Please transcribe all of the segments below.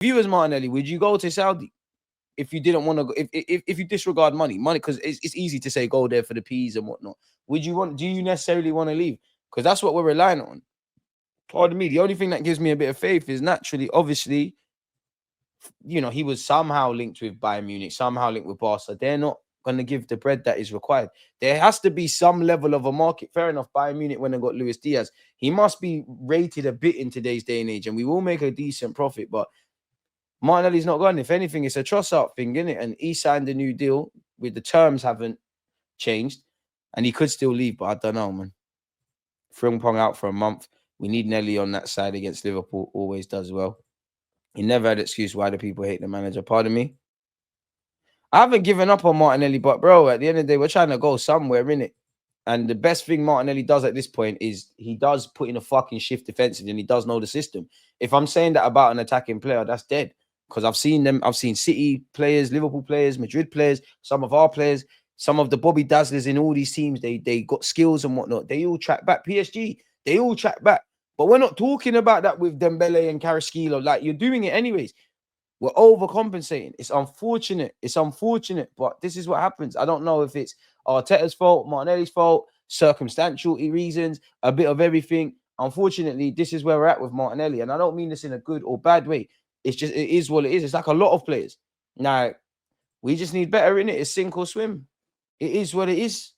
If you was Martinelli, would you go to Saudi if you didn't want to go? If you disregard money, because it's easy to say go there for the peas and whatnot. Would you want? Do you necessarily want to leave? Because that's what we're relying on. Pardon me. The only thing that gives me a bit of faith is naturally, obviously, he was somehow linked with Bayern Munich, somehow linked with Barca. They're not going to give the bread that is required. There has to be some level of a market. Fair enough. Bayern Munich when they got Luis Diaz, he must be rated a bit in today's day and age, and we will make a decent profit. But Martinelli's not gone. If anything, it's a trust out thing, isn't it? And he signed a new deal with the terms haven't changed, and he could still leave, but I don't know, man. Frimpong out for a month. We need Nelly on that side against Liverpool. Always does well. He never had an excuse why the people hate the manager. Pardon me. I haven't given up on Martinelli, but bro, at the end of the day, we're trying to go somewhere, innit? And the best thing Martinelli does at this point is he does put in a fucking shift defensively and he does know the system. If I'm saying that about an attacking player, that's dead. Because I've seen them, I've seen City players, Liverpool players, Madrid players, some of our players, some of the Bobby Dazzlers in all these teams, they got skills and whatnot. They all track back. PSG, they all track back. But we're not talking about that with Dembele and Kvaratskhelia. Like, you're doing it anyways. We're overcompensating. It's unfortunate. It's unfortunate, but this is what happens. I don't know if it's Arteta's fault, Martinelli's fault, circumstantial reasons, a bit of everything. Unfortunately, this is where we're at with Martinelli. And I don't mean this in a good or bad way. It's just, it is what it is. It's like a lot of players. Now, we just need better in it. It's sink or swim. It is what it is.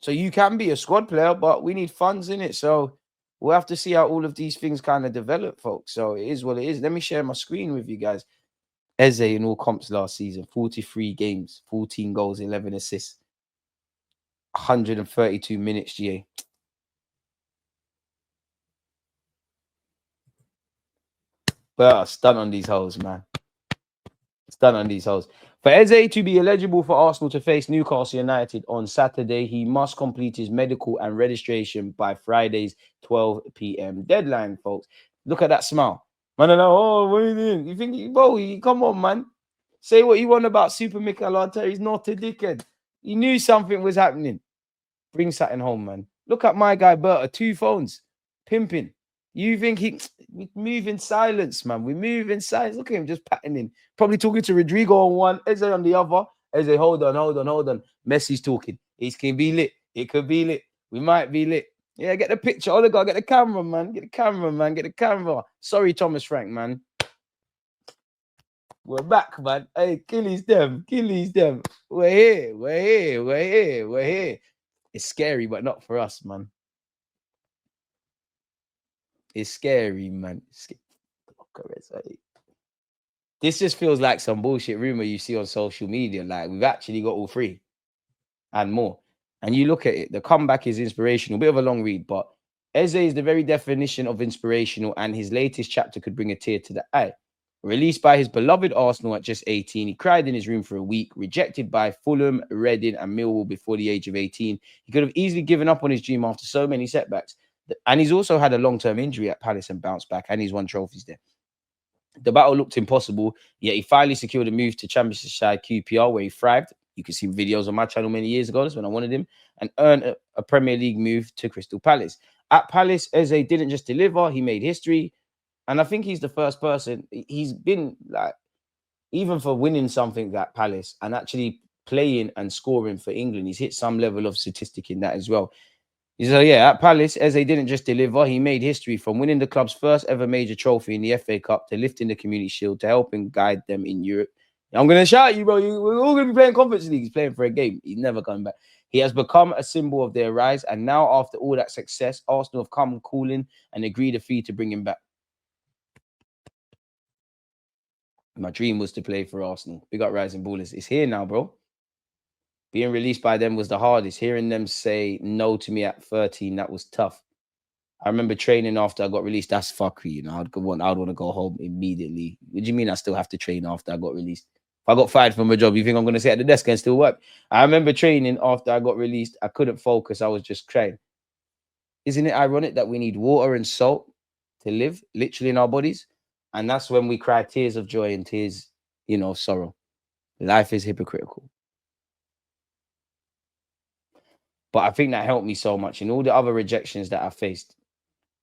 So you can be a squad player, but we need funds in it. So we'll have to see how all of these things kind of develop, folks. So it is what it is. Let me share my screen with you guys. Eze in all comps last season, 43 games, 14 goals, 11 assists, 132 minutes, GA. Well, stun on these hoes, man. Stun on these hoes. For Eze to be eligible for Arsenal to face Newcastle United on Saturday, he must complete his medical and registration by Friday's 12 p.m. deadline, folks. Look at that smile. Man, oh, what are you doing? You think, bro, come on, man. Say what you want about Super Mikel Arteta. He's not a dickhead. He knew something was happening. Bring something home, man. Look at my guy, Berta. 2 phones. Pimping. You think we move in silence, man. We move in silence. Look at him just patting in. Probably talking to Rodrigo on one, Eze on the other. Eze, hold on. Messi's talking. It can be lit. It could be lit. We might be lit. Yeah, get the picture. Oh, God, get the camera, man. Get the camera. Sorry, Thomas Frank, man. We're back, man. Hey, Killies them. We're here. It's scary, but not for us, man. It's scary, man. This just feels like some bullshit rumor you see on social media. Like, we've actually got all 3 and more. And you look at it, the comeback is inspirational. Bit of a long read, but Eze is the very definition of inspirational, and his latest chapter could bring a tear to the eye. Released by his beloved Arsenal at just 18, he cried in his room for a week, rejected by Fulham, Reading, and Millwall before the age of 18. He could have easily given up on his dream after so many setbacks. And he's also had a long-term injury at Palace and bounced back, and he's won trophies there. The battle looked impossible, yet he finally secured a move to Championship side QPR, where he thrived. You can see videos on my channel many years ago. That's when I wanted him, and earned a Premier League move to Crystal Palace. At Palace, Eze didn't just deliver, he made history. And I think he's the first person. He's been like, even for winning something at Palace and actually playing and scoring for England, he's hit some level of statistic in that as well. So yeah, at Palace, Eze didn't just deliver, he made history, from winning the club's first ever major trophy in the FA Cup to lifting the Community Shield to helping guide them in Europe. I'm going to shout you, bro. We're all going to be playing Conference League. He's playing for a game. He's never coming back. He has become a symbol of their rise. And now, after all that success, Arsenal have come calling and agreed a fee to bring him back. My dream was to play for Arsenal. Big up Rising Ballers. It's here now, bro. Being released by them was the hardest. Hearing them say no to me at 13, that was tough. I remember training after I got released. That's fuckery, you know. I'd want to go home immediately. What do you mean I still have to train after I got released? If I got fired from a job, you think I'm going to sit at the desk and still work? I remember training after I got released. I couldn't focus. I was just crying. Isn't it ironic that we need water and salt to live, literally, in our bodies? And that's when we cry tears of joy and tears, of sorrow. Life is hypocritical. But I think that helped me so much in all the other rejections that I faced.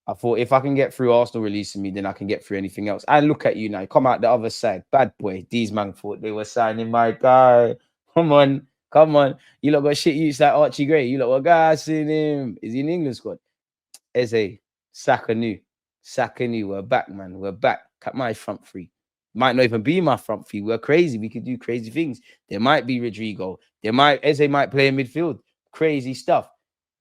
I thought if I can get through Arsenal releasing me, then I can get through anything else. And look at you now. Come out the other side. Bad boy. These man thought they were signing my guy. Come on. Come on. You lot got shit use like Archie Gray. You lot were gassing him. Is he in England squad? Eze. Sakanu. Sakanu. We're back, man. We're back. Cut my front three. Might not even be my front three. We're crazy. We could do crazy things. There might be Rodrigo. Eze might play in midfield. Crazy stuff.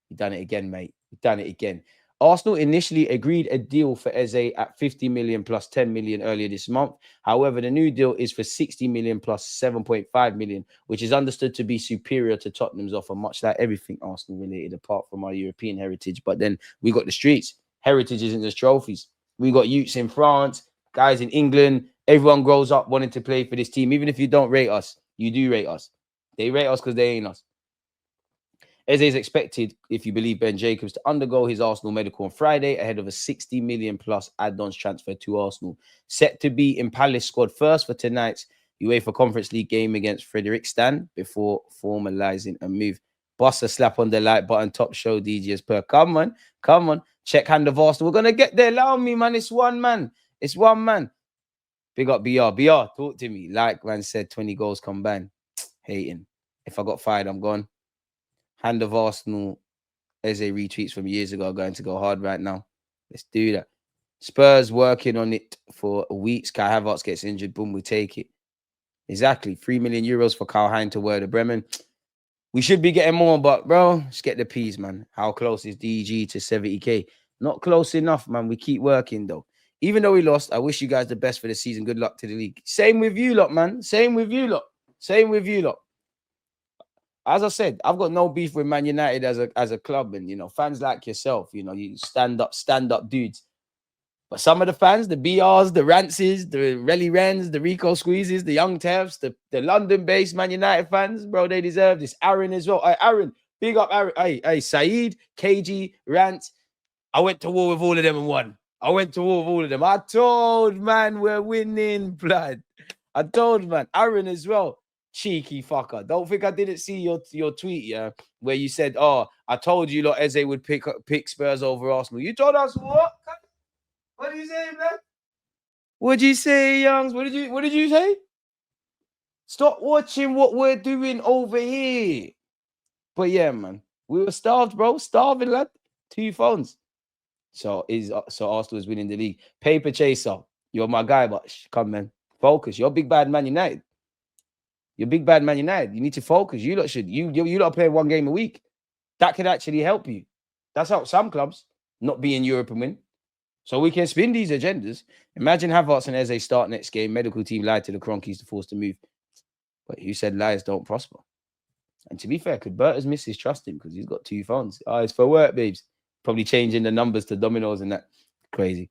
You done it again, mate. You done it again. Arsenal initially agreed a deal for Eze at 50 million plus 10 million earlier this month. However, the new deal is for 60 million plus 7.5 million, which is understood to be superior to Tottenham's offer, much like everything Arsenal related, apart from our European heritage. But then we got the streets. Heritage isn't just trophies. We got youths in France, guys in England. Everyone grows up wanting to play for this team. Even if you don't rate us, you do rate us. They rate us because they ain't us. Eze is expected, if you believe Ben Jacobs, to undergo his Arsenal medical on Friday ahead of a 60 million plus add-ons transfer to Arsenal. Set to be in Palace squad first for tonight's UEFA Conference League game against Fredrikstad before formalising a move. Bust a slap on the like button, top show DJs per. Come on, come on. Check hand of Arsenal. We're going to get there. Allow me, man. It's one man. It's one man. Big up BR. BR, talk to me. Like man said, 20 goals combined. Hating. If I got fired, I'm gone. Hand of Arsenal, Eze retweets from years ago, going to go hard right now. Let's do that. Spurs working on it for weeks. Kai Havertz gets injured. Boom, we take it. Exactly. 3 million euros for Karl Hein to Werder Bremen. We should be getting more, but bro, let's get the peas, man. How close is DG to 70k? Not close enough, man. We keep working, though. Even though we lost, I wish you guys the best for the season. Good luck to the league. Same with you lot, man. Same with you lot. Same with you lot. As I said, I've got no beef with Man United as a club, and fans like yourself, you stand up dudes. But some of the fans, the BRs, the Rances, the Relly Rens, the Rico Squeezes, the Young Tevs, the London-based Man United fans, bro, they deserve this. Aaron as well. Hey, Aaron, big up Aaron. Hey, Saeed, KG, Rant. I went to war with all of them and won. I went to war with all of them. I told, man, we're winning, blood. I told, man. Aaron as well. Cheeky fucker. Don't think I didn't see your tweet, yeah, where you said, oh, I told you lot Eze would pick Spurs over Arsenal. You told us what? What did you say, man? What did you say, Youngs? What did you say? Stop watching what we're doing over here. But yeah, man. We were starved, bro. Starving, lad. 2 phones. So Arsenal is winning the league. Paper chaser. You're my guy, but come, man. Focus. You're big bad Man United. You're big bad Man United. You need to focus. You lot should. You lot play 1 game a week. That could actually help you. That's how some clubs not be in Europe and win. So we can spin these agendas. Imagine Havertz and Eze start next game. Medical team lied to the Cronkies to force to move. But who said liars don't prosper? And to be fair, could Berta's missus trust him because he's got 2 phones? Oh, it's for work, babes. Probably changing the numbers to dominoes and that. Crazy.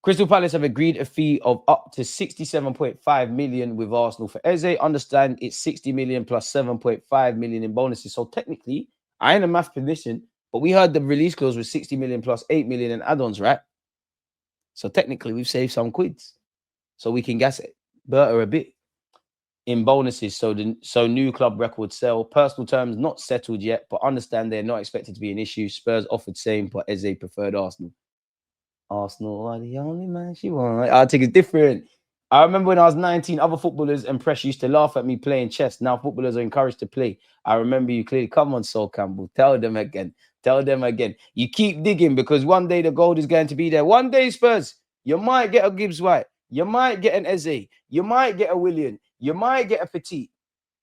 Crystal Palace have agreed a fee of up to 67.5 million with Arsenal for Eze. Understand it's 60 million plus 7.5 million in bonuses. So technically, I ain't a math position, but we heard the release clause was 60 million plus 8 million in add-ons, right? So technically, we've saved some quids. So we can gas it. Berta a bit in bonuses. So new club record sell. Personal terms not settled yet, but understand they're not expected to be an issue. Spurs offered same, but Eze preferred Arsenal. Arsenal are the only man she wants. I think it's different. I remember when I was 19, other footballers and press used to laugh at me playing chess. Now footballers are encouraged to play. I remember you clearly. Come on, Sol Campbell. Tell them again. Tell them again. You keep digging because one day the gold is going to be there. One day, Spurs, you might get a Gibbs White. You might get an Eze. You might get a Willian. You might get a Petit.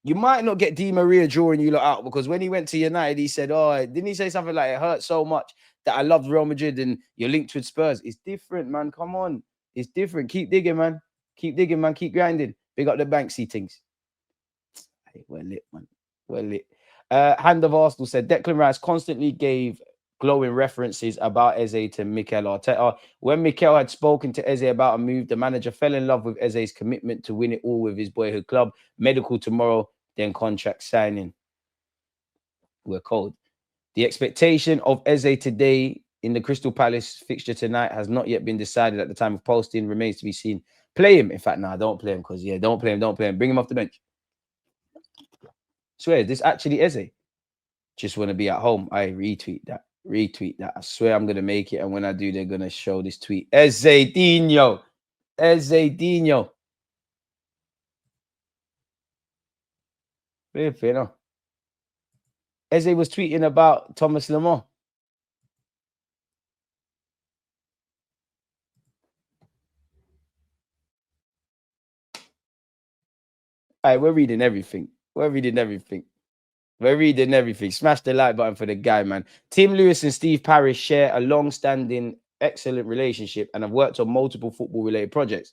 You might not get Di Maria drawing you lot out because when he went to United, he said, oh, didn't he say something like it hurt so much that I loved Real Madrid and you're linked with Spurs? It's different, man. Come on. It's different. Keep digging, man. Keep digging, man. Keep grinding. Big up the Banksy things. Hey, we're lit, man. We're lit. Hand of Arsenal said, Declan Rice constantly gave glowing references about Eze to Mikel Arteta. When Mikel had spoken to Eze about a move, the manager fell in love with Eze's commitment to win it all with his boyhood club. Medical tomorrow, then contract signing. We're cold. The expectation of Eze today in the Crystal Palace fixture tonight has not yet been decided at the time of posting. Remains to be seen. Play him. In fact, nah, don't play him because, yeah, don't play him. Don't play him. Bring him off the bench. Swear, this actually Eze. Just want to be at home. I retweet that. Retweet that. I swear I'm gonna make it, and when I do, they're gonna show this tweet. Eze Dino. Eze Dino. Weird, you know. Eze was tweeting about Thomas Lemar. All right, we're reading everything. We're reading everything. We're reading everything. Smash the like button for the guy, man. Tim Lewis and Steve Parrish share a long-standing, excellent relationship and have worked on multiple football-related projects.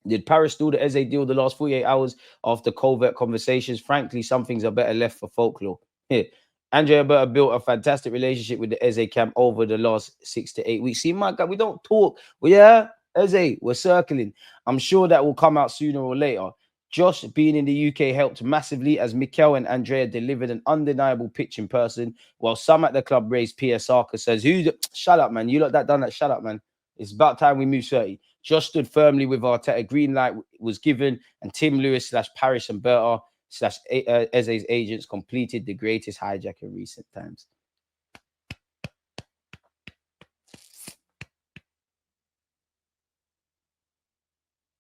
Did Paris do the Eze deal the last 48 hours after covert conversations? Frankly, some things are better left for folklore. Here, Andrea Berta built a fantastic relationship with the Eze camp over the last 6 to 8 weeks. See, my God, we don't talk. Well, yeah, Eze, we're circling. I'm sure that will come out sooner or later. Josh being in the UK helped massively as Mikel and Andrea delivered an undeniable pitch in person, while some at the club raised PSR because says, shut up, man. You lot that done that, shut up, man. It's about time we move 30. Josh stood firmly with Arteta. Green light was given, and Tim Lewis / Paris and Berta / Eze's agents completed the greatest hijack in recent times.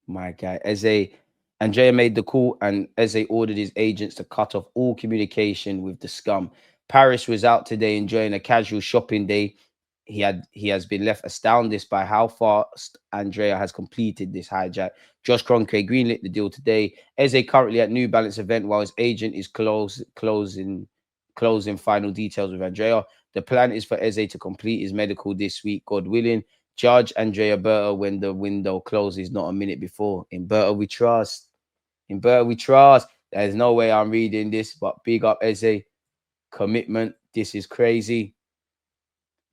My guy, Eze. Andrea made the call, and Eze ordered his agents to cut off all communication with the scum. Paris was out today enjoying a casual shopping day. He has been left astounded by how fast Andrea has completed this hijack. Josh Kroenke greenlit the deal today. Eze currently at New Balance event while his agent is closing final details with Andrea. The plan is for Eze to complete his medical this week, God willing. Judge Andrea Berta when the window closes, not a minute before. In Berta we trust. In Berta we trust. There's no way I'm reading this, but big up Eze. Commitment. This is crazy.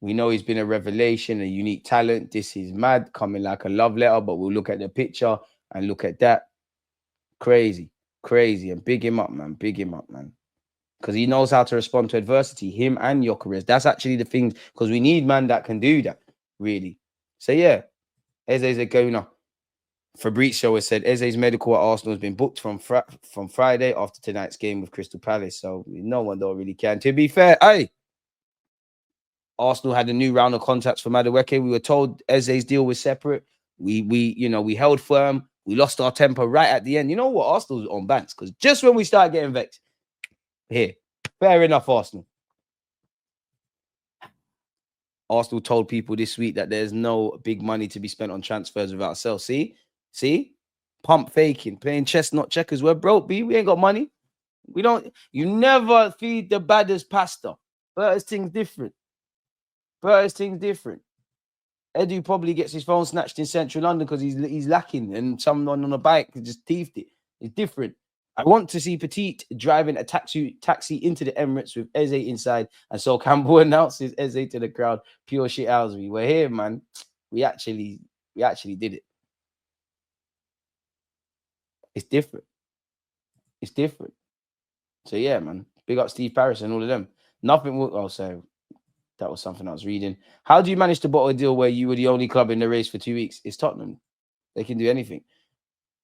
We know he's been a revelation, a unique talent. This is mad, coming like a love letter, but we'll look at the picture and look at that. Crazy, crazy. And big him up, man. Big him up, man. Because he knows how to respond to adversity, him and Gyökeres. That's actually the thing, because we need man that can do that, really. So, yeah, Eze's a goner. Fabrizio has said Eze's medical at Arsenal has been booked from Friday after tonight's game with Crystal Palace. So, no one don't really care. And to be fair, hey, Arsenal had a new round of contacts for Madueke. We were told Eze's deal was separate. We held firm. We lost our temper right at the end. You know what? Arsenal's on banks because just when we started getting vexed, here, fair enough, Arsenal. Arsenal told people this week that there's no big money to be spent on transfers without sales. See, pump faking, playing chess, not checkers. We're broke, B. We ain't got money. We don't. You never feed the baddest pasta. But things different. Edu probably gets his phone snatched in central London because he's lacking, and someone on a bike just thieved it. It's different. I want to see Petit driving a taxi into the Emirates with Eze inside, and so Campbell announces Eze to the crowd. Pure shit hours me. We're here, man. We actually did it. It's different. It's different. So yeah, man. Big up Steve Parrish and all of them. Nothing will. Oh, so that was something I was reading. How do you manage to bottle a deal where you were the only club in the race for 2 weeks? It's Tottenham. They can do anything.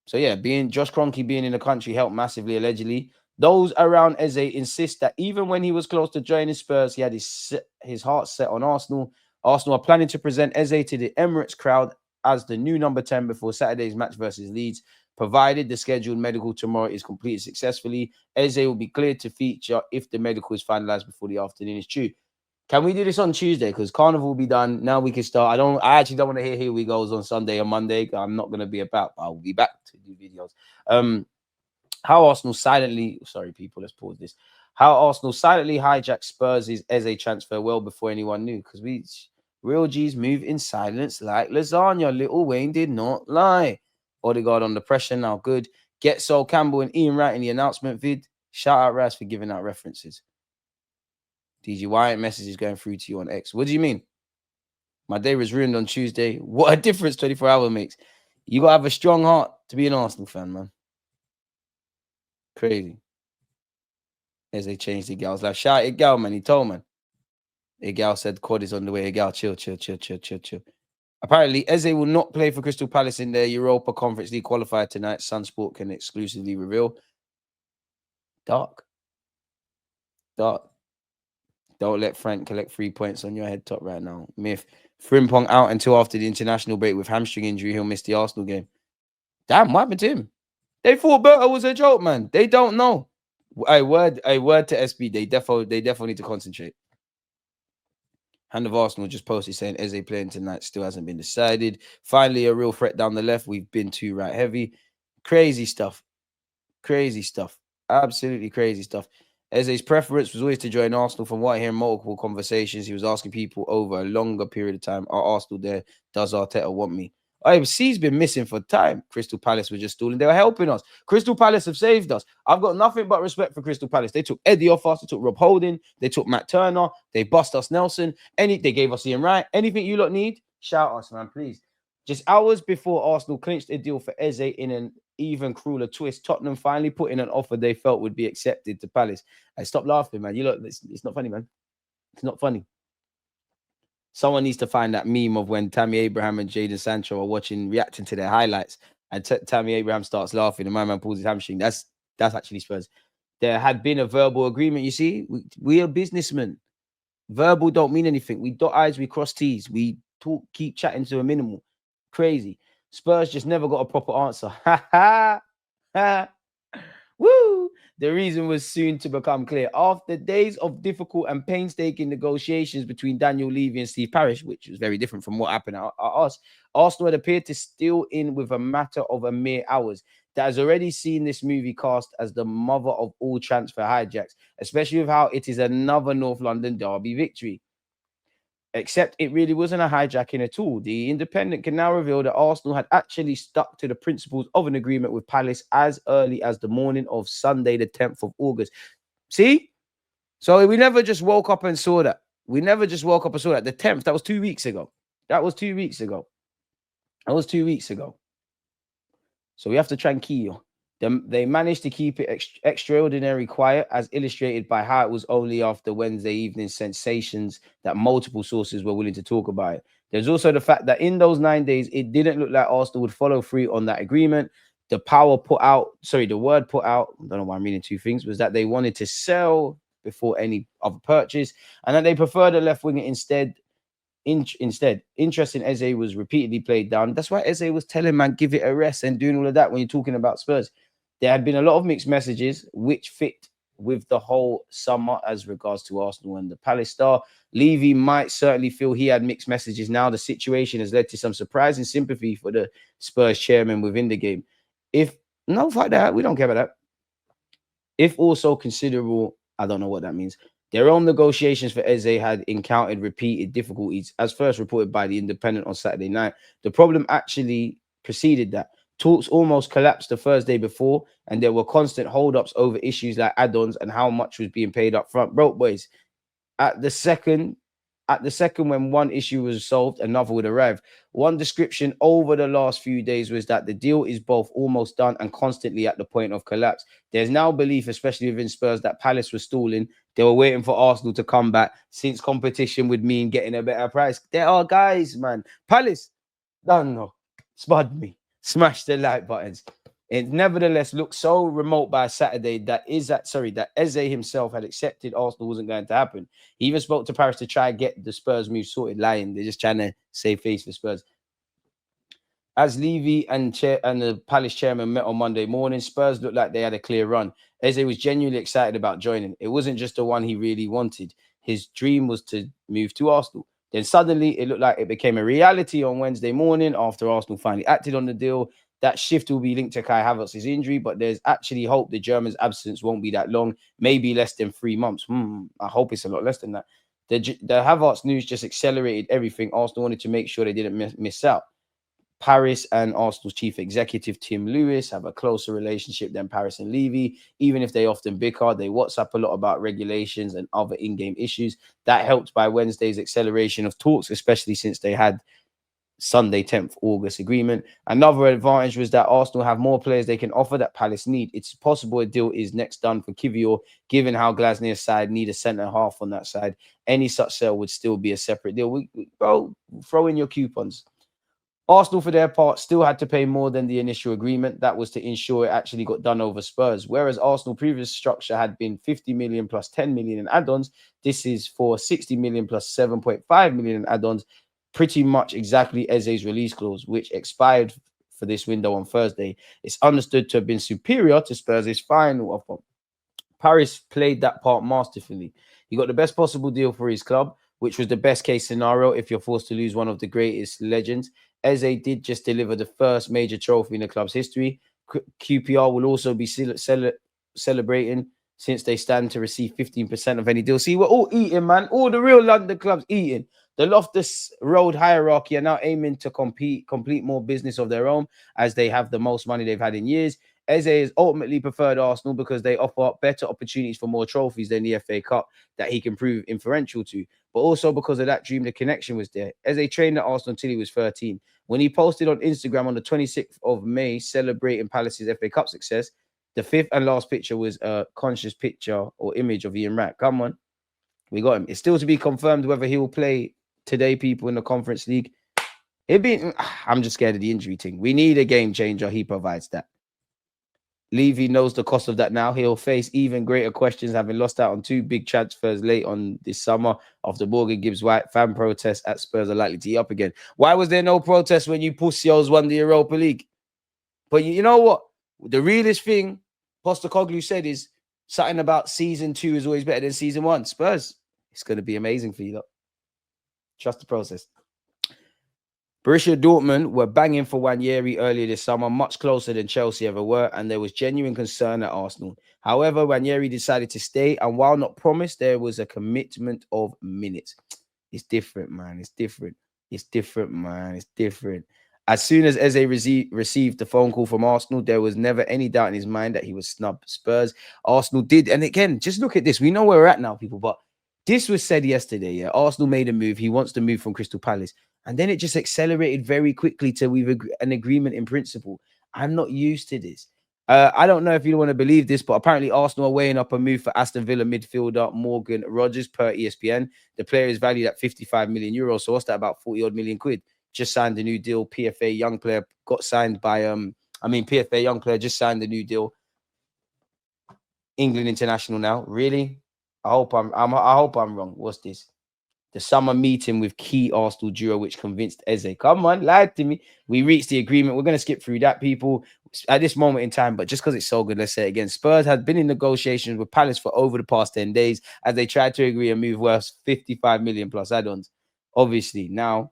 So yeah, Josh Kroenke being in the country helped massively, allegedly. Those around Eze insist that even when he was close to joining Spurs, he had his heart set on Arsenal. Arsenal are planning to present Eze to the Emirates crowd as the new number 10 before Saturday's match versus Leeds. Provided the scheduled medical tomorrow is completed successfully, Eze will be cleared to feature if the medical is finalized before the afternoon is due. Can we do this on Tuesday? Because Carnival will be done. Now we can start. I actually don't want to hear Here We Goes on Sunday or Monday. I'm not going to be about. I'll be back to do videos. How Arsenal silently... Sorry, people. Let's pause this. How Arsenal silently hijacked Spurs' Eze transfer well before anyone knew. Because real G's move in silence like lasagna. Little Wayne did not lie. Odegaard under pressure now. Good. Get Sol Campbell and Ian Wright in the announcement vid. Shout out Raz for giving out references. DG, why aren't messages going through to you on X? What do you mean? My day was ruined on Tuesday. What a difference 24 hours makes. You got to have a strong heart to be an Arsenal fan, man. Crazy. As they changed the gal's life. Shout out Igal, man. He told, man. Igal said quad is on the way. Igal, chill. Apparently, Eze will not play for Crystal Palace in their Europa Conference League qualifier tonight. Sunsport can exclusively reveal. Dark. Don't let Frank collect 3 points on your head top right now. Myth. Frimpong out until after the international break with hamstring injury. He'll miss the Arsenal game. Damn, what happened to him? They thought Berta was a joke, man. They don't know. A word to SB. They definitely need to concentrate. Hand of Arsenal just posted saying Eze playing tonight still hasn't been decided. Finally, a real threat down the left. We've been too right heavy. Crazy stuff. Crazy stuff. Absolutely crazy stuff. Eze's preference was always to join Arsenal. From what I hear in multiple conversations, he was asking people over a longer period of time, are Arsenal there? Does Arteta want me? C's been missing for time. Crystal Palace were just stalling. They were helping us. Crystal Palace have saved us. I've got nothing but respect for Crystal Palace. They took Eddie off us. They took Rob Holding. They took Matt Turner. They bust us Nelson. They gave us Ian Wright. Anything you lot need, shout us, man, please. Just hours before Arsenal clinched a deal for Eze in an even crueler twist, Tottenham finally put in an offer they felt would be accepted to Palace. Stop laughing, man. You look, it's not funny, man. It's not funny. Someone needs to find that meme of when Tammy Abraham and Jadon Sancho are reacting to their highlights, and Tammy Abraham starts laughing, and my man pulls his hamstring. That's actually Spurs. There had been a verbal agreement. You see, we are businessmen. Verbal don't mean anything. We dot I's, we cross T's. We talk, keep chatting to a minimal. Crazy. Spurs just never got a proper answer. Ha ha ha. Woo! The reason was soon to become clear. After days of difficult and painstaking negotiations between Daniel Levy and Steve Parish, which was very different from what happened at us, Arsenal had appeared to steal in with a matter of a mere hours. That has already seen this movie cast as the mother of all transfer hijacks, especially with how it is another North London derby victory. Except it really wasn't a hijacking at all. The Independent can now reveal that Arsenal had actually stuck to the principles of an agreement with Palace as early as the morning of Sunday, the 10th of August. See? So we never just woke up and saw that. The 10th, that was 2 weeks ago. So we have to tranquilo. They managed to keep it extraordinary quiet, as illustrated by how it was only after Wednesday evening sensations that multiple sources were willing to talk about it. There's also the fact that in those 9 days, it didn't look like Arsenal would follow through on that agreement. The word put out, I don't know why I'm reading two things, was that they wanted to sell before any other purchase, and that they preferred a left winger instead. Interest in Eze was repeatedly played down. That's why Eze was telling man, give it a rest and doing all of that when you're talking about Spurs. There had been a lot of mixed messages, which fit with the whole summer as regards to Arsenal and the Palace star. Levy might certainly feel he had mixed messages now. The situation has led to some surprising sympathy for the Spurs chairman within the game. Fuck that. We don't care about that. If also considerable, I don't know what that means. Their own negotiations for Eze had encountered repeated difficulties, as first reported by the Independent on Saturday night. The problem actually preceded that. Talks almost collapsed the Thursday before, and there were constant hold-ups over issues like add-ons and how much was being paid up front. Bro, boys, at the second when one issue was solved, another would arrive. One description over the last few days was that the deal is both almost done and constantly at the point of collapse. There's now belief, especially within Spurs, that Palace was stalling. They were waiting for Arsenal to come back, since competition would mean getting a better price. There are guys, man. Palace, don't know. Spud me. Smash the like buttons. It nevertheless looked so remote by Saturday that Eze himself had accepted Arsenal wasn't going to happen. He even spoke to Paris to try and get the Spurs move sorted. Lying, they're just trying to save face for Spurs. As Levy and the Palace chairman met on Monday morning, Spurs looked like they had a clear run. Eze was genuinely excited about joining. It wasn't just the one he really wanted. His dream was to move to Arsenal. Then suddenly, it looked like it became a reality on Wednesday morning after Arsenal finally acted on the deal. That shift will be linked to Kai Havertz's injury, but there's actually hope the German's absence won't be that long, maybe less than 3 months. I hope it's a lot less than that. The Havertz news just accelerated everything. Arsenal wanted to make sure they didn't miss out. Paris and Arsenal's chief executive, Tim Lewis, have a closer relationship than Paris and Levy. Even if they often bicker, they WhatsApp a lot about regulations and other in-game issues. That helped by Wednesday's acceleration of talks, especially since they had Sunday 10th August agreement. Another advantage was that Arsenal have more players they can offer that Palace need. It's possible a deal is next done for Kivior, given how Glasnier's side need a centre half on that side. Any such sale would still be a separate deal. Bro, throw in your coupons. Arsenal, for their part, still had to pay more than the initial agreement. That was to ensure it actually got done over Spurs. Whereas Arsenal previous structure had been 50 million plus 10 million in add-ons. This is for 60 million plus 7.5 million in add-ons. Pretty much exactly Eze's release clause, which expired for this window on Thursday. It's understood to have been superior to Spurs' final offer. Paris played that part masterfully. He got the best possible deal for his club, which was the best case scenario if you're forced to lose one of the greatest legends. Eze did just deliver the first major trophy in the club's history. QPR will also be celebrating since they stand to receive 15% of any deal. See, we're all eating, man. All the real London clubs eating. The Loftus Road hierarchy are now aiming to complete more business of their own as they have the most money they've had in years. Eze is ultimately preferred Arsenal because they offer better opportunities for more trophies than the FA Cup that he can prove inferential to, but also because of that dream, the connection was there. Eze trained at Arsenal until he was 13. When he posted on Instagram on the 26th of May celebrating Palace's FA Cup success, the fifth and last picture was a conscious picture or image of Ian Wright. Come on, we got him. It's still to be confirmed whether he will play today, people, in the Conference League. I'm just scared of the injury thing. We need a game changer. He provides that. Levy knows the cost of that now. He'll face even greater questions, having lost out on two big transfers late on this summer after Morgan Gibbs White. Fan protests at Spurs are likely to eat up again. Why was there no protest when you pussios won the Europa League? But you know what? The realest thing Postecoglou said is something about season 2 is always better than season 1. Spurs, it's going to be amazing for you, lot. Trust the process. Borussia Dortmund were banging for Ranieri earlier this summer, much closer than Chelsea ever were, and there was genuine concern at Arsenal. However, Ranieri decided to stay, and while not promised, there was a commitment of minutes. It's different, man. It's different. It's different, man. It's different. As soon as Eze received the phone call from Arsenal, there was never any doubt in his mind that he was snubbed. Spurs, Arsenal did, and again, just look at this. We know where we're at now, people, but this was said yesterday. Yeah, Arsenal made a move. He wants to move from Crystal Palace. And then it just accelerated very quickly to we've an agreement in principle. I'm not used to this. I don't know if you want to believe this, but apparently Arsenal are weighing up a move for Aston Villa midfielder Morgan Rogers per ESPN. The player is valued at 55 million euros. So what's that, about 40 odd million quid? Just signed a new deal. PFA young player got signed by PFA young player just signed a new deal. England international now. Really? I hope I'm wrong. What's this? The summer meeting with key Arsenal duo, which convinced Eze. Come on, lie to me. We reached the agreement. We're going to skip through that, people, at this moment in time. But just because it's so good, let's say it again. Spurs had been in negotiations with Palace for over the past 10 days as they tried to agree a move worth 55 million plus add-ons. Obviously, now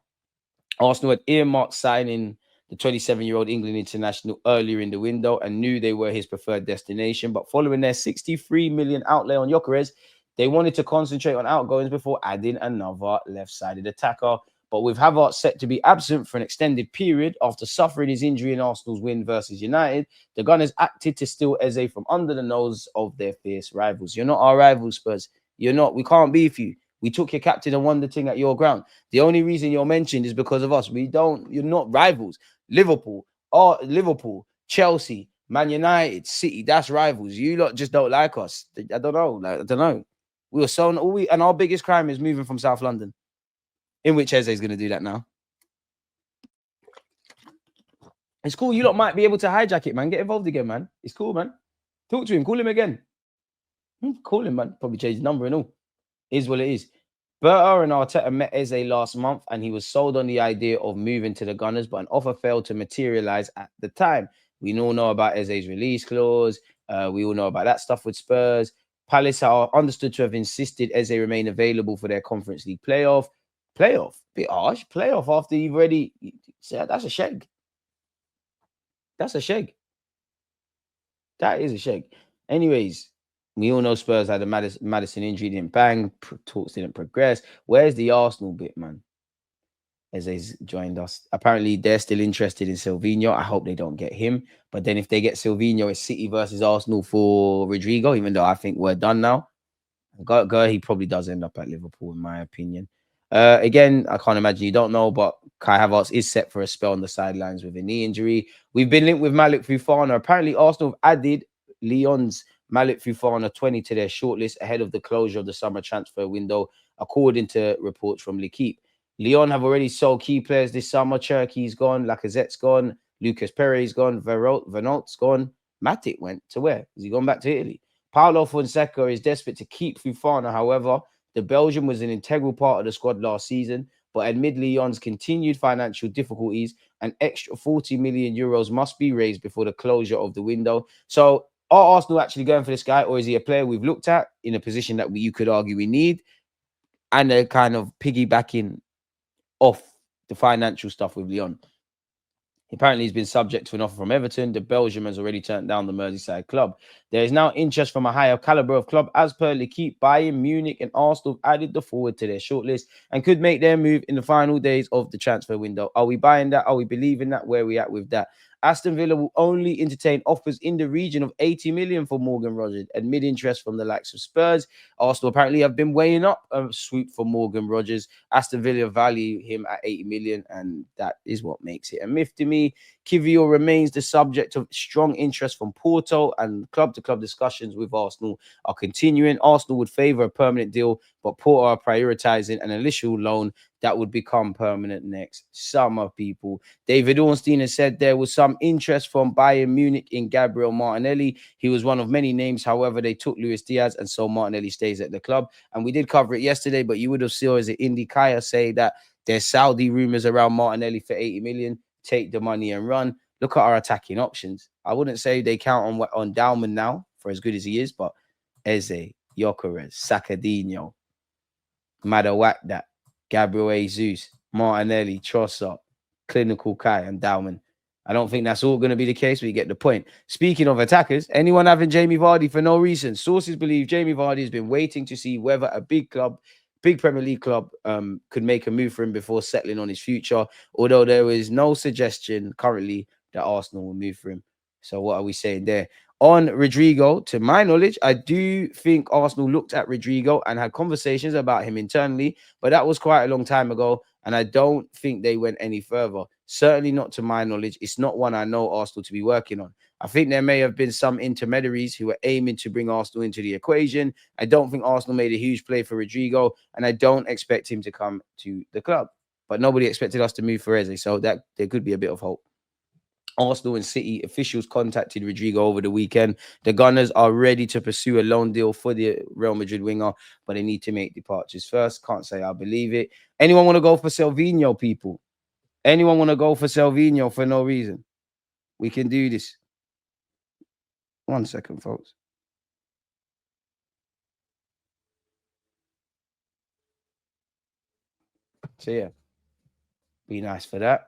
Arsenal had earmarked signing the 27-year-old England international earlier in the window and knew they were his preferred destination. But following their 63 million outlay on Gyökeres, they wanted to concentrate on outgoings before adding another left-sided attacker. But with Havertz set to be absent for an extended period after suffering his injury in Arsenal's win versus United, the Gunners acted to steal Eze from under the nose of their fierce rivals. You're not our rivals, Spurs. You're not. We can't beef you. We took your captain and won the thing at your ground. The only reason you're mentioned is because of us. You're not rivals. Liverpool, Chelsea, Man United, City, that's rivals. You lot just don't like us. I don't know. We were so and our biggest crime is moving from South London, in which Eze is going to do that now. It's cool. You lot might be able to hijack it, man. Get involved again, man. It's cool, man. Talk to him. Call him again. Call him, man. Probably change his number and all. Is what it is. Berta and Arteta met Eze last month, and he was sold on the idea of moving to the Gunners, but an offer failed to materialize at the time. We all know about Eze's release clause. We all know about that stuff with Spurs. Palace are understood to have insisted Eze remain available for their Conference League playoff. Bit harsh. Playoff after you've already... That's a shag. That's a shag. That is a shag. Anyways, we all know Spurs had a Maddison injury, didn't bang, talks didn't progress. Where's the Arsenal bit, man? Eze's joined us. Apparently, they're still interested in Silvinho. I hope they don't get him. But then if they get Silvinho, it's City versus Arsenal for Rodrigo, even though I think we're done now. He probably does end up at Liverpool, in my opinion. Again, I can't imagine you don't know, but Kai Havertz is set for a spell on the sidelines with a knee injury. We've been linked with Malik Fofana. Apparently, Arsenal have added Lyon's Malik Fofana 20 to their shortlist ahead of the closure of the summer transfer window, according to reports from L'Equipe. Lyon have already sold key players this summer. Cherky's gone, Lacazette's gone, Lucas Perez's gone, Vernolt's gone. Matic went to where? Has he gone back to Italy? Paulo Fonseca is desperate to keep Fofana. However, the Belgian was an integral part of the squad last season, but amid Lyon's continued financial difficulties, an extra 40 million euros must be raised before the closure of the window. So, are Arsenal actually going for this guy, or is he a player we've looked at in a position that you could argue we need? And they're kind of piggybacking off the financial stuff with Lyon. Apparently, he's been subject to an offer from Everton. The Belgium has already turned down the Merseyside club. There is now interest from a higher caliber of club. As per L'Equipe, Bayern, Munich, and Arsenal have added the forward to their shortlist and could make their move in the final days of the transfer window. Are we buying that? Are we believing that? Where are we at with that? Aston Villa will only entertain offers in the region of 80 million for Morgan Rogers, amid interest from the likes of Spurs. Arsenal apparently have been weighing up a swoop for Morgan Rogers. Aston Villa value him at 80 million, and that is what makes it a myth to me. Kivior remains the subject of strong interest from Porto, and club-to-club discussions with Arsenal are continuing. Arsenal would favour a permanent deal, but Porto are prioritising an initial loan that would become permanent next summer, people. David Ornstein has said there was some interest from Bayern Munich in Gabriel Martinelli. He was one of many names. However, they took Luis Diaz, and so Martinelli stays at the club. And we did cover it yesterday, but you would have seen as an Indy Kaya say that there's Saudi rumours around Martinelli for 80 million. Take the money and run. Look at our attacking options. I wouldn't say they count on Dalman now for as good as he is, but Eze, Gyökeres, Sakadinho, Madawakda, Gabriel Jesus, Martinelli, Trossard, Clinical Kai, and Dalman. I don't think that's all going to be the case, but you get the point. Speaking of attackers, anyone having Jamie Vardy for no reason? Sources believe Jamie Vardy has been waiting to see whether a big Premier League club could make a move for him before settling on his future, although there is no suggestion currently that Arsenal will move for him. So what are we saying there? On Rodrigo, to my knowledge, I do think Arsenal looked at Rodrigo and had conversations about him internally, but that was quite a long time ago, and I don't think they went any further. Certainly not to my knowledge. It's not one I know Arsenal to be working on. I think there may have been some intermediaries who were aiming to bring Arsenal into the equation. I don't think Arsenal made a huge play for Rodrigo, and I don't expect him to come to the club. But nobody expected us to move for Eze, so that there could be a bit of hope. Arsenal and City officials contacted Rodrigo over the weekend. The Gunners are ready to pursue a loan deal for the Real Madrid winger, but they need to make departures first. Can't say I believe it. Anyone want to go for Salvinho, people? Anyone want to go for Salvinho for no reason? We can do this. 1 second, folks. So, yeah. Be nice for that.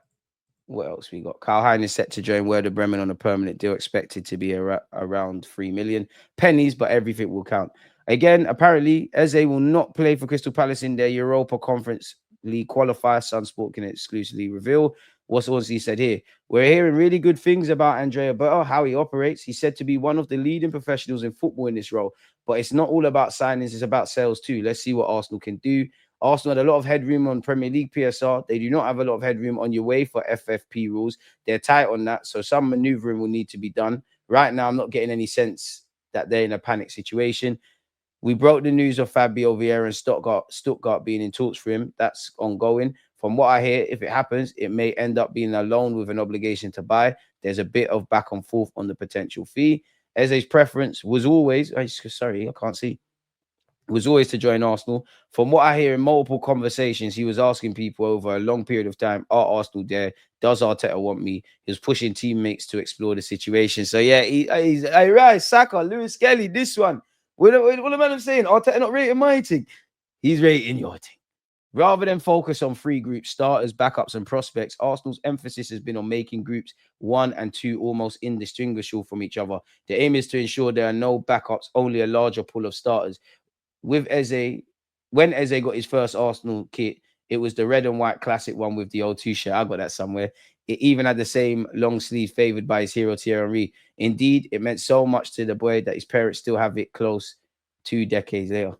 What else we got? Kyle Hine is set to join Werder Bremen on a permanent deal, expected to be around 3 million pennies, but everything will count. Again, apparently, Eze will not play for Crystal Palace in their Europa Conference League qualifier. Sunsport can exclusively reveal. What's also he said here? We're hearing really good things about Andrea Berta, how he operates. He's said to be one of the leading professionals in football in this role, but it's not all about signings, it's about sales too. Let's see what Arsenal can do. Arsenal had a lot of headroom on Premier League PSR. They do not have a lot of headroom on your way for FFP rules. They're tight on that, so some maneuvering will need to be done. Right now, I'm not getting any sense that they're in a panic situation. We broke the news of Fabio Vieira and Stuttgart being in talks for him. That's ongoing. From what I hear, if it happens, it may end up being a loan with an obligation to buy. There's a bit of back and forth on the potential fee. Eze's preference was always, sorry, I can't see, was always to join Arsenal. From what I hear in multiple conversations, he was asking people over a long period of time, are Arsenal there? Does Arteta want me? He was pushing teammates to explore the situation. So, yeah, he's right, Saka, Lewis Kelly, this one. What am I saying? Arteta not rating my team. He's rating your team. Rather than focus on three group starters, backups, and prospects, Arsenal's emphasis has been on making groups 1 and 2 almost indistinguishable from each other. The aim is to ensure there are no backups, only a larger pool of starters. With Eze, when Eze got his first Arsenal kit, it was the red and white classic one with the O2 shirt. I got that somewhere. It even had the same long sleeve favored by his hero Thierry Henry. Indeed, it meant so much to the boy that his parents still have it close 2 decades later.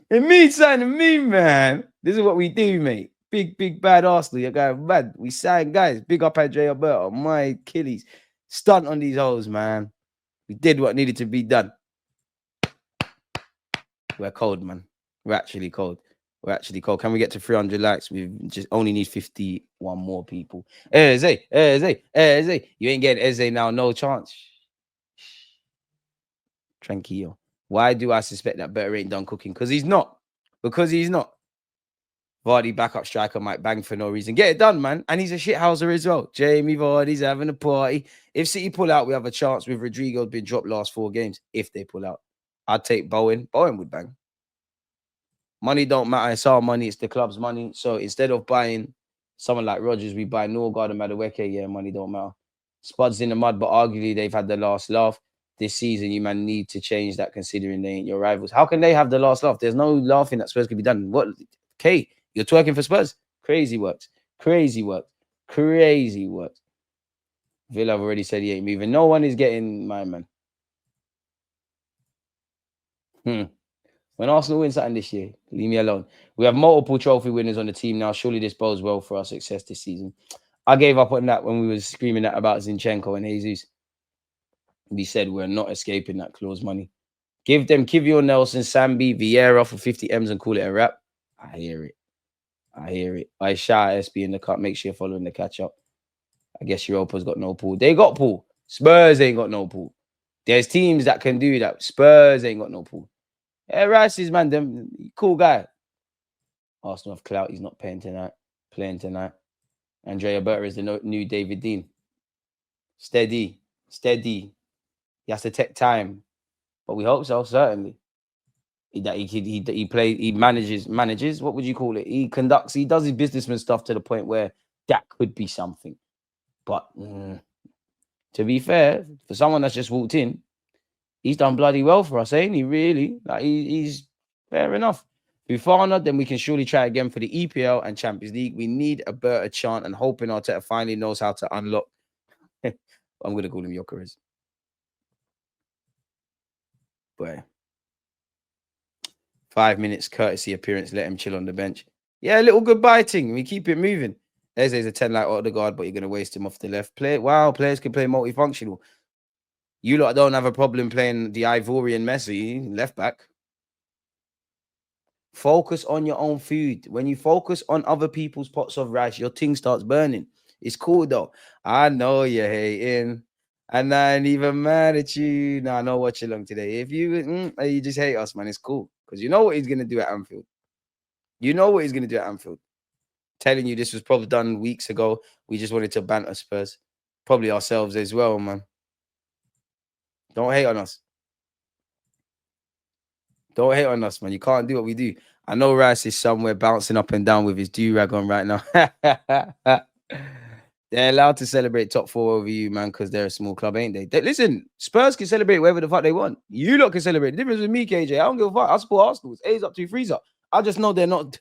It means something to me, man. This is what we do, mate. Big bad Arsenal. You're going mad. We sang, guys. Big up Andrea Berta. My Achilles. Stunt on these hoes, man. We did what needed to be done. We're cold, man. We're actually cold. We're actually cold. Can we get to 300 likes? We just only need 51 more people. Eze, Eze, Eze. You ain't getting Eze now. No chance. Tranquillo. Why do I suspect that Berta ain't done cooking? Because he's not. Because he's not. Vardy, backup striker, might bang for no reason. Get it done, man. And he's a shithouser as well. Jamie Vardy's having a party. If City pull out, we have a chance with Rodrigo being dropped last 4 games. If they pull out, I'd take Bowen. Bowen would bang. Money don't matter. It's our money. It's the club's money. So instead of buying someone like Rodgers, we buy Norgard and Madueke. Yeah, money don't matter. Spuds in the mud, but arguably they've had the last laugh this season. You man need to change that considering they ain't your rivals. How can they have the last laugh? There's no laughing that Spurs could be done. What? Okay, you're twerking for Spurs? Crazy works. Crazy work. Crazy work. Villa have already said he ain't moving. No one is getting my man. When Arsenal win something this year, leave me alone. We have multiple trophy winners on the team now. Surely this bodes well for our success this season. I gave up on that when we were screaming that about Zinchenko and Jesus. We said we're not escaping that clause money. Give them Kivio Nelson, Sambi, Vieira for 50 M's and call it a wrap. I hear it. I hear it. I shout at SB in the cup. Make sure you're following the catch up. I guess Europa's got no pool. They got pool. Spurs ain't got no pool. There's teams that can do that. Spurs ain't got no pool. Yeah, Rice is, man, them cool guy. Arsenal have clout. He's not playing tonight. Andrea Berta is the new David Dean. Steady. He has to take time, but we hope so, certainly. He manages. What would you call it? He does his businessman stuff to the point where that could be something. But to be fair, for someone that's just walked in, he's done bloody well for us, ain't he? Really? Like he's fair enough. Fofana, then we can surely try again for the EPL and Champions League. We need a Berta chant and hoping Arteta finally knows how to unlock. I'm going to call him Jokeres. Boy. 5 minutes courtesy appearance. Let him chill on the bench. Yeah, a little goodbye thing. We keep it moving. Eze's a 10 like Odegaard, but you're going to waste him off the left. Players can play multifunctional. You lot don't have a problem playing the Ivorian Messi left back. Focus on your own food. When you focus on other people's pots of rice, your thing starts burning. It's cool though. I know you're hating. And I ain't even mad at you. No, I know watch along today. If you just hate us, man, it's cool. Because you know what he's going to do at Anfield. Telling you this was probably done weeks ago. We just wanted to banter Spurs. Probably ourselves as well, man. Don't hate on us. Don't hate on us, man. You can't do what we do. I know Rice is somewhere bouncing up and down with his do-rag on right now. They're allowed to celebrate top 4 over you, man, because they're a small club, ain't they? Listen, Spurs can celebrate wherever the fuck they want. You lot can celebrate. The difference with me, KJ, I don't give a fuck. I support Arsenal. It's A's up to 3's up. I just know they're not